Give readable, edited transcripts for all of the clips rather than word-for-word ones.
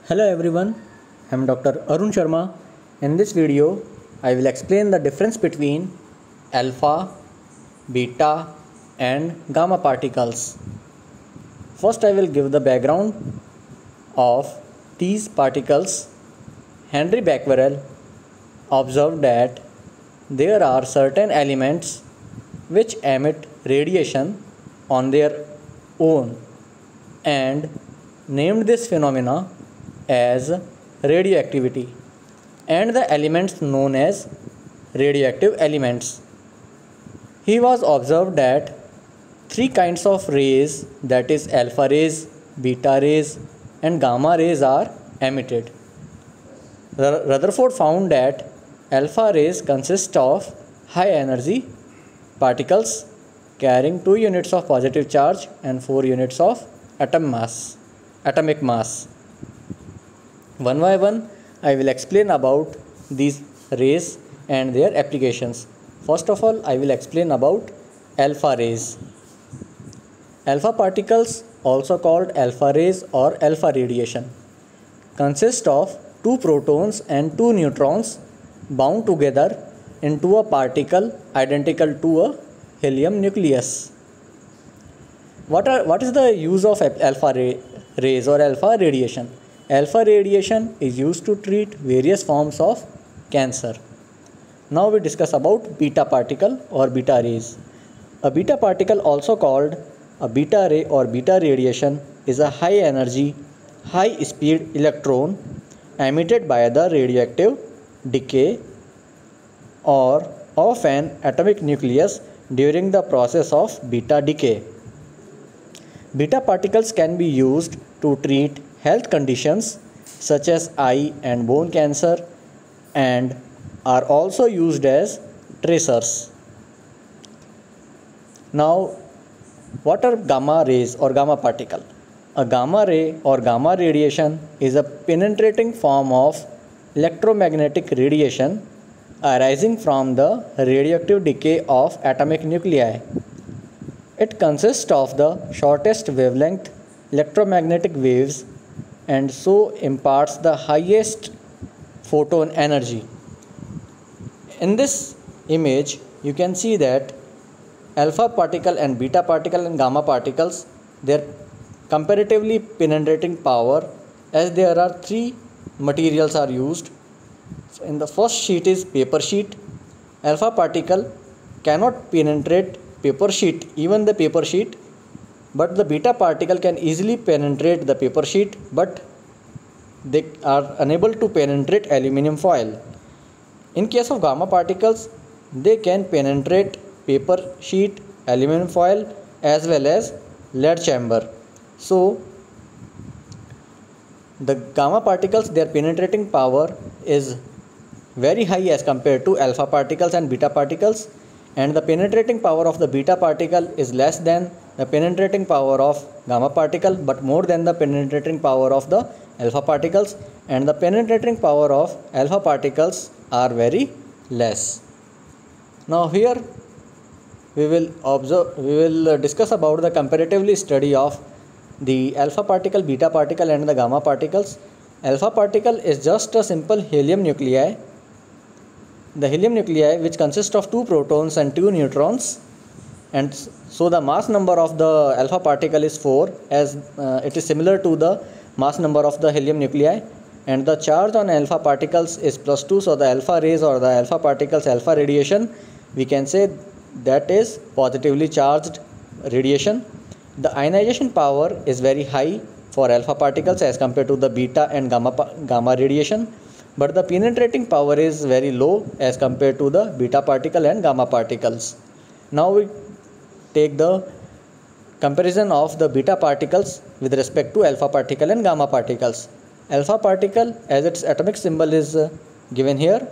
Hello everyone, I am Dr. Arun Sharma. In this video, I will explain the difference between alpha, beta and gamma particles. First, I will give the background of these particles. Henry Becquerel observed that there are certain elements which emit radiation on their own and named this phenomena as radioactivity and the elements known as radioactive elements. He was observed that three kinds of rays, that is alpha rays, beta rays and gamma rays are emitted. Rutherford found that alpha rays consist of high energy particles carrying 2 units of positive charge and 4 units of atomic mass. One by one, I will explain about these rays and their applications. First of all, I will explain about alpha rays. Alpha particles, also called alpha rays or alpha radiation, consist of 2 protons and 2 neutrons bound together into a particle identical to a helium nucleus. What is the use of alpha rays or alpha radiation? Alpha radiation is used to treat various forms of cancer. Now we discuss about beta particle or beta rays. A beta particle, also called a beta ray or beta radiation, is a high energy, high speed electron emitted by the radioactive decay or of an atomic nucleus during the process of beta decay. Beta particles can be used to treat health conditions such as eye and bone cancer and are also used as tracers. Now, what are gamma rays or gamma particle? A gamma ray or gamma radiation is a penetrating form of electromagnetic radiation arising from the radioactive decay of atomic nuclei. It consists of the shortest wavelength electromagnetic waves and so imparts the highest photon energy. In this image, you can see that alpha particle and beta particle and gamma particles, their comparatively penetrating power, as there are 3 materials are used. So in the first sheet is paper sheet. Alpha particle cannot penetrate paper sheet, even the paper sheet, but the beta particle can easily penetrate the paper sheet, but they are unable to penetrate aluminum foil. In case of gamma particles, they can penetrate paper sheet, aluminum foil as well as lead chamber. So the gamma particles, their penetrating power is very high as compared to alpha particles and beta particles, and the penetrating power of the beta particle is less than the penetrating power of gamma particle but more than the penetrating power of the alpha particles, and the penetrating power of alpha particles are very less. Now here we will discuss about the comparatively study of the alpha particle, beta particle and the gamma particles. Alpha particle is just a simple helium nuclei. The helium nuclei, which consist of 2 protons and 2 neutrons, and so the mass number of the alpha particle is 4, as it is similar to the mass number of the helium nuclei, and the charge on alpha particles is +2. So the alpha rays or the alpha particles, alpha radiation, we can say that is positively charged radiation. The ionization power is very high for alpha particles as compared to the beta and gamma radiation, but the penetrating power is very low as compared to the beta particle and gamma particles. Now we take the comparison of the beta particles with respect to alpha particle and gamma particles. Alpha particle, as its atomic symbol is given here,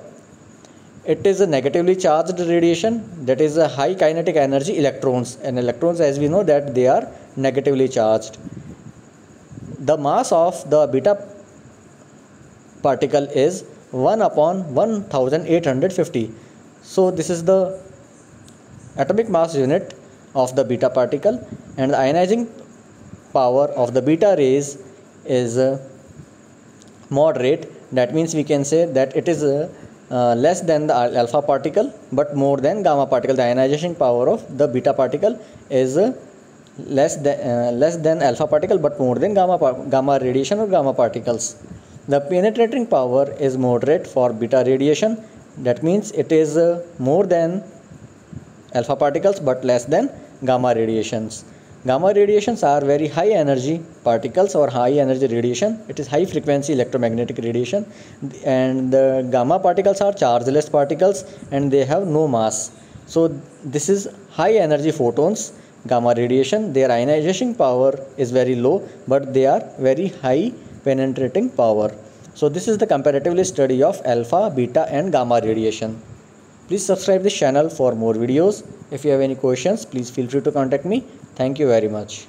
it is a negatively charged radiation, that is a high kinetic energy electrons, and electrons, as we know, that they are negatively charged. The mass of the beta particle is 1 upon 1850. So this is the atomic mass unit of the beta particle, and the ionizing power of the beta rays is moderate, that means we can say that it is less than the alpha particle but more than gamma particle. The ionization power of the beta particle is less than alpha particle but more than gamma radiation or gamma particles. The penetrating power is moderate for beta radiation, that means it is more than alpha particles but less than gamma radiations. Gamma radiations are very high energy particles or high energy radiation. It is high frequency electromagnetic radiation, and the gamma particles are chargeless particles and they have no mass. So this is high energy photons, gamma radiation. Their ionization power is very low but they are very high penetrating power. So this is the comparatively study of alpha, beta and gamma radiation. Please subscribe this channel for more videos. If you have any questions, please feel free to contact me. Thank you very much.